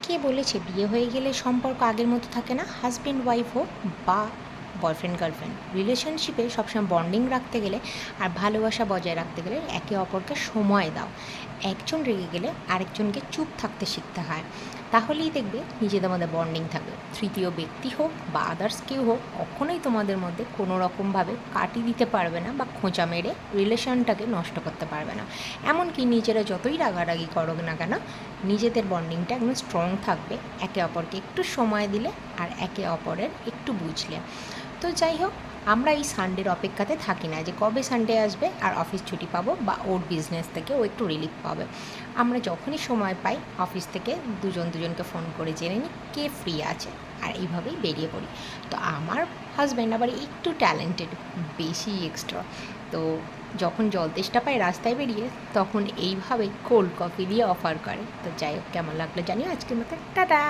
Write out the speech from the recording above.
কে বলেছে বিয়ে হয়ে গেলে সম্পর্ক আগের মতো থাকে না? হাজব্যান্ড ওয়াইফ হোক বা বয়ফ্রেন্ড গার্লফ্রেন্ড, রিলেশনশিপে সবসময় বন্ডিং রাখতে গেলে আর ভালোবাসা বজায় রাখতে গেলে একে অপরকে সময় দাও। একজন রেগে গেলে আরেকজনকে চুপ থাকতে শিখতে হয়, তাহলেই দেখবে নিজেদের মধ্যে বন্ডিং থাকবে। তৃতীয় ব্যক্তি হোক বা আদার্স কেউ হোক কখনোই তোমাদের মধ্যে কোনো রকমভাবে কাটিয়ে দিতে পারবে না বা খোঁচা মেরে রিলেশনটাকে নষ্ট করতে পারবে না। এমনকি নিজেরা যতই রাগারাগি করো না কেন, নিজেদের বন্ডিংটা একদম স্ট্রং থাকবে একে অপরকে একটু সময় দিলে আর একে অপরের একটু বুঝলে। তো যাই হোক, আমরা এই সানডের অপেক্ষাতে থাকি না যে কবে সানডে আসবে আর অফিস ছুটি পাবো বা ওর বিজনেস থেকে ও একটু রিলিফ পাবে। আমরা যখনই সময় পাই অফিস থেকে দুজনকে ফোন করে জেনে নিই কে ফ্রি আছে, আর এইভাবেই বেরিয়ে পড়ি। তো আমার হাজব্যান্ড আবার একটু ট্যালেন্টেড, বেশি এক্সট্রা। তো যখন জল তেষ্টা পায় রাস্তায় বেরিয়ে, তখন এইভাবেই কোল্ড কফি দিয়ে অফার করে। তো যাই হোক, কেমন লাগলো জানিও। আজকের মতো টাটা।